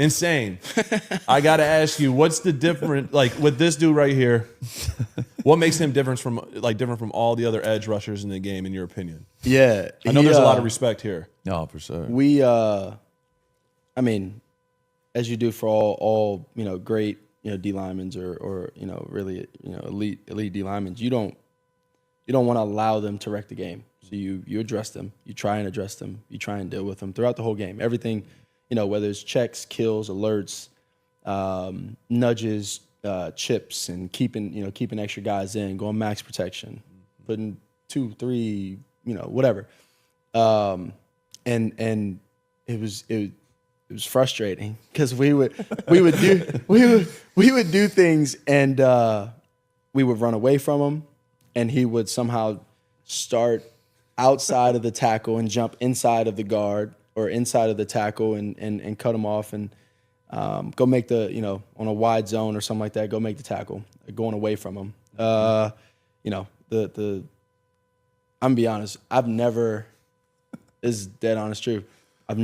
Insane. I got to ask you, what's the difference, like with this dude right here, what makes him different from all the other edge rushers in the game, in your opinion? Yeah. I know there's a lot of respect here. No, for sure. I mean, as you do for all great, D linemen or really, elite D linemen, you don't want to allow them to wreck the game. So you address them, you try and address them, you try and deal with them throughout the whole game. Everything, whether it's checks, kills, alerts, nudges, chips, and keeping extra guys in, going max protection, putting 2, 3, whatever. And it was frustrating because we would do things and we would run away from him, and he would somehow start outside of the tackle and jump inside of the guard or inside of the tackle and cut him off and go make the, on a wide zone or something like that, go make the tackle, going away from him. I'm gonna be honest, I've never, this is dead honest truth, I've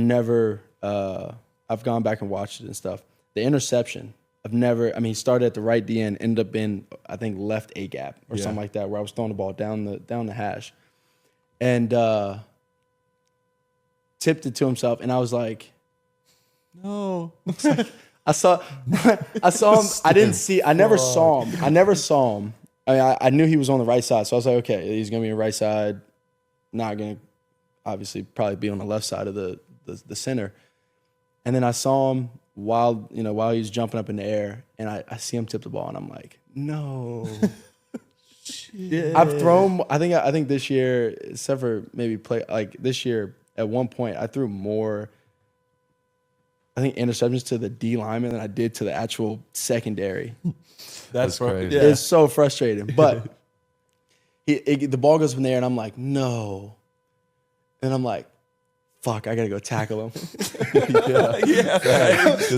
gone back and watched it and stuff. The interception, he started at the right DN, ended up being, I think, left A gap or something like that, where I was throwing the ball down the hash. And tipped it to himself, and I was like, no. I saw him. I never saw him. I mean, I knew he was on the right side, so I was like, okay, he's gonna be on the right side. Not gonna, obviously, probably be on the left side of the center. And then I saw him while he was jumping up in the air, and I see him tip the ball, and I'm like, no. I've thrown. I think this year, except for maybe this year, at one point I threw more, I think, interceptions to the D lineman than I did to the actual secondary. That's crazy. Yeah. It's so frustrating. But the ball goes up in the air, and I'm like, no. And I'm like, fuck, I gotta go tackle him.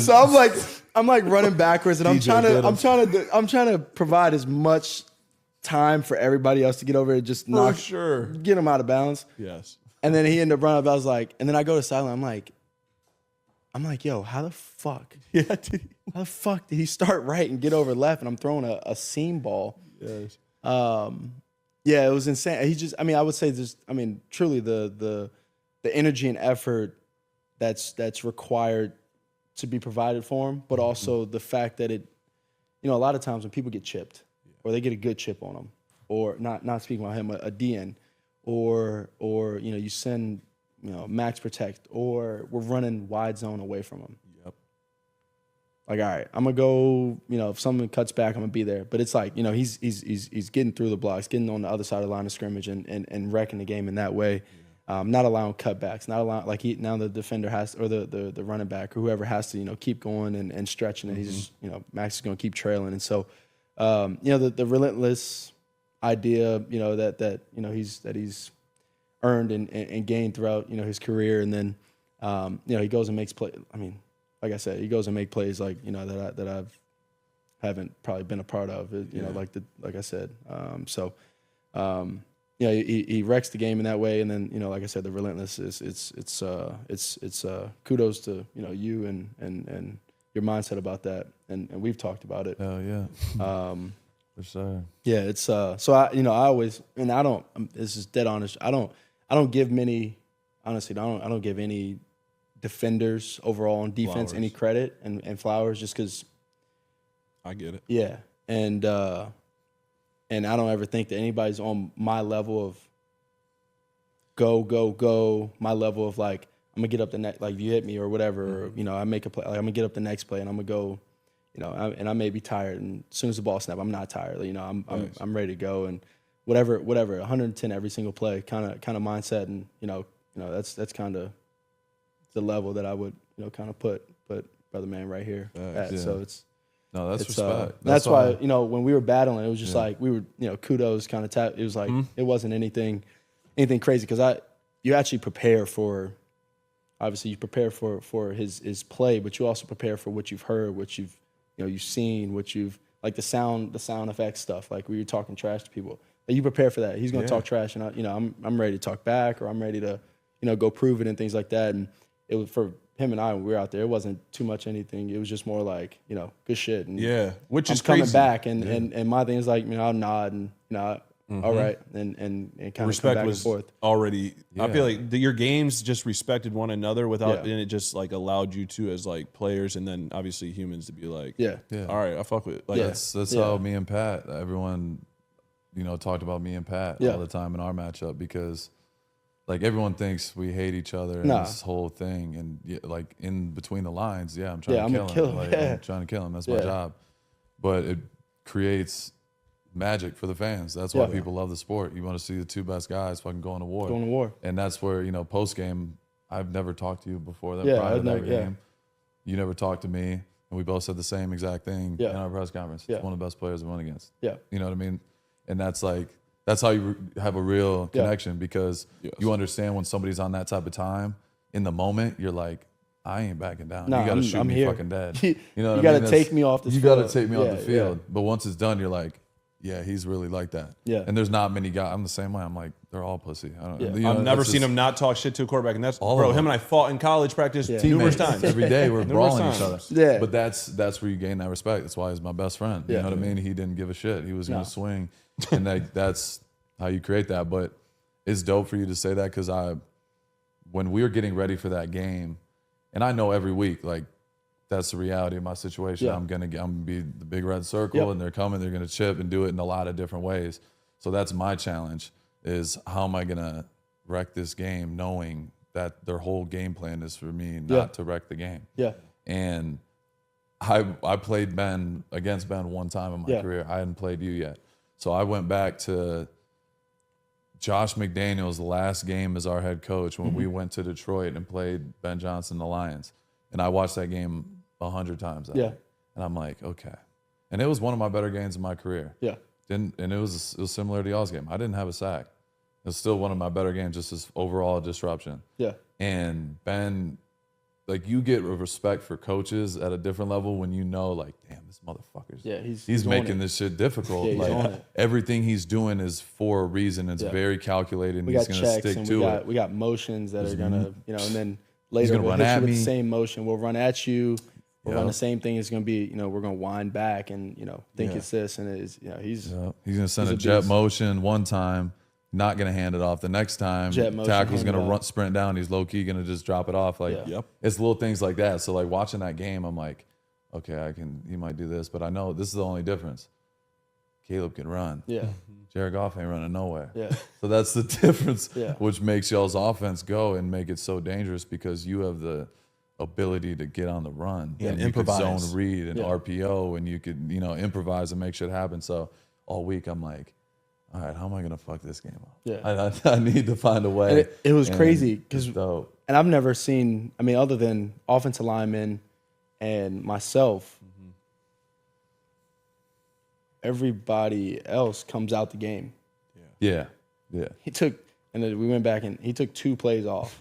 So I'm like running backwards, and I'm trying to provide as much time for everybody else to get over it, just get him out of bounds. Yes. And then he ended up running up. I was like, and then I go to sideline. I'm like, yo, how the fuck? Yeah, dude. How the fuck did he start right and get over left? And I'm throwing a seam ball. Yes. Yeah, it was insane. I would say truly the energy and effort that's required to be provided for him, but also the fact that it, a lot of times when people get chipped, or they get a good chip on them, or not speaking about him, a DN, or you send max protect, or we're running wide zone away from him. Yep. Like, all right, I'm gonna go. If someone cuts back, I'm gonna be there. But it's like he's getting through the blocks, getting on the other side of the line of scrimmage, and wrecking the game in that way. Not allowing cutbacks, not allowing now the defender has, or the running back or whoever has to keep going and stretching, and he's just Max is gonna keep trailing, and so. The relentless idea, that he's earned and gained throughout, his career, and then, he goes and makes play. I mean, like I said, he goes and make plays like that haven't probably been a part of. Like I said, he wrecks the game in that way, and then like I said, the relentless it's kudos to you and your mindset about that, and we've talked about it. Oh yeah, for sure. Yeah, it's so I always, and I don't. This is dead honest. I don't give many. Honestly, I don't give any defenders overall on defense any credit and flowers, just because. I get it. Yeah, and I don't ever think that anybody's on my level of go. My level of like, I'm gonna get up the next, like, if you hit me or whatever, or I make a play, like, I'm gonna get up the next play and I'm gonna go, and I may be tired, and as soon as the ball snap, I'm not tired. I'm ready to go, and whatever, 110 every single play, kind of mindset, and that's kind of the level that I would kind of put Brother Man right here at. Yeah. So it's respect. That's why when we were battling, it was just like we were kudos kind of it was like it wasn't anything crazy, because you actually prepare for. Obviously, you prepare for his play, but you also prepare for what you've heard, what you've seen, what you've, like, the sound effects stuff. Like, we were talking trash to people. Like, you prepare for that. He's gonna talk trash, and I'm ready to talk back, or I'm ready to go prove it and things like that. And it was for him and I, when we were out there, it wasn't too much anything. It was just more like, you know, good shit. And Yeah, which I'm is coming crazy. back, and my thing is like, you know, I'll nod and, you know, all right, and kind of come Respect back and was forth. already. I Yeah. feel like your games just respected one another without, Yeah. and it just like allowed you to as like players, and then obviously humans to be like, Yeah. Yeah. all right, I fuck with it. Like, Yeah. That's Yeah. how me and Pat, everyone, you know, talked about me and Pat Yeah. all the time in our matchup because, like, everyone thinks we hate each other and Nah. this whole thing, and like in between the lines, I'm trying Yeah, to I'm kill gonna him. kill him, Like, yeah. I'm trying to kill him. That's my Yeah. job. But it creates magic for the fans. That's why Yeah. people love the sport. You want to see the two best guys fucking going to war. Going to war. And that's where, you know, post game, I've never talked to you before that. Yeah, Prior to I've that never- yeah. game, you never talked to me, and we both said the same exact thing Yeah. in our press conference. Yeah. It's one of the best players we went against. Yeah. You know what I mean? And that's like, that's how you have a real Yeah. connection because Yes. you understand when somebody's on that type of time. In the moment, you're like, I ain't backing down. Nah, you got to I'm- shoot I'm me here. fucking dead. You You know what I gotta mean? take me off the You got to field. take me off Yeah, the field. yeah. But once it's done, you're like, yeah, he's really like that. Yeah. And there's not many guys. I'm the same way. I'm like, they're all pussy. I don't, Yeah. you know, I've never that's seen just him not talk shit to a quarterback, and that's All bro. of Him them. and I fought in college practice Yeah. numerous teammates. times. Every day we're Numerous brawling each times. other. Yeah. But that's where you gain that respect. That's why he's my best friend. You Yeah. know what I mean? He didn't give a shit. He was going No. to swing. And that's how you create that. But it's dope for you to say that because when we were getting ready for that game, and I know every week, like, that's the reality of my situation. Yeah. I'm gonna be the big red circle, Yep. and they're coming. They're gonna chip and do it in a lot of different ways. So that's my challenge: is how am I gonna wreck this game, knowing that their whole game plan is for me not Yeah. to wreck the game. Yeah. And I played Ben against Ben one time in my Yeah. career. I hadn't played you yet, so I went back to Josh McDaniels' last game as our head coach when we went to Detroit and played Ben Johnson, the Lions. And I watched that game 100 times. That Yeah. day. And I'm like, okay. And it was one of my better games in my career. Yeah. And it was similar to y'all's game. I didn't have a sack. It was still one of my better games, just as overall disruption. Yeah. And Ben, like, you get respect for coaches at a different level when you know, like, damn, this motherfucker's Yeah, he's he's on making it. this shit difficult. Yeah, he's like on it. everything he's doing is for a reason. It's Yeah. very calculated, and We he's got gonna checks stick and to it. we got motions that are gonna, you know, and then later gonna we'll run hit at you with me. the same motion. We'll run at you. We'll run Yeah. the same thing. It's gonna be, you know, we're gonna wind back and, you know, think Yeah. it's this and it's, you know, he's Yeah. He's gonna send He's a a jet beast. motion one time, not gonna hand it off. The next time, Jet motion, tackle's hand gonna it run off. sprint down. He's low key gonna just drop it off. Like Yeah. Yep. it's little things like that. So like watching that game, I'm like, okay, he might do this, but I know this is the only difference. Caleb can run. yeah, Jared Goff ain't running nowhere. yeah, So that's the difference, Yeah. which makes y'all's offense go and make it so dangerous because you have the ability to get on the run And you could improvise. zone read and Yeah. RPO and you could, you know, improvise and make shit happen. So all week I'm like, all right, how am I gonna fuck this game up? Yeah. I need to find a way. And it was And crazy it's because, dope. and I've never seen, I mean, other than offensive linemen and myself, everybody else comes out the game. Yeah, He took, and then we went back and he took 2 plays off.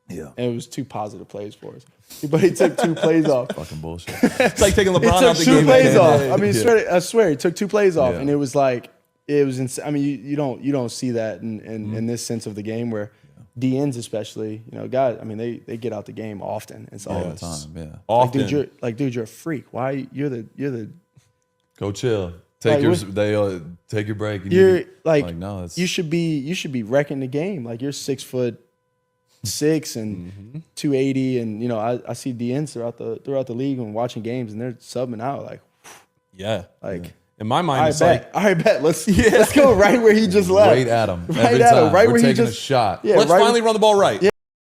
yeah. And it was 2 positive plays for us. But he took 2 plays off. Fucking bullshit. It's like taking He LeBron took out the 2 game. plays man. off. I mean, I swear, he took 2 plays off, Yeah. and it was like it was. I mean, you don't see that in this sense of the game where DNs especially, you know, guys. I mean, they get out the game often. It's All all the time. Yeah. like, Often. dude, you're a freak. Why you're the Go chill. Take Like, your take your break. And you're you, like no, it's you should be wrecking the game. Like you're 6'6" and 280, and you know I see DNs throughout the league and watching games, and they're subbing out like Yeah. like. In my mind, I it's like, bet. I bet. Let's go right where he just left. right at him. Right Every at him, time. right We're where he taking just a shot. Yeah, let's right finally run the ball right. Yeah,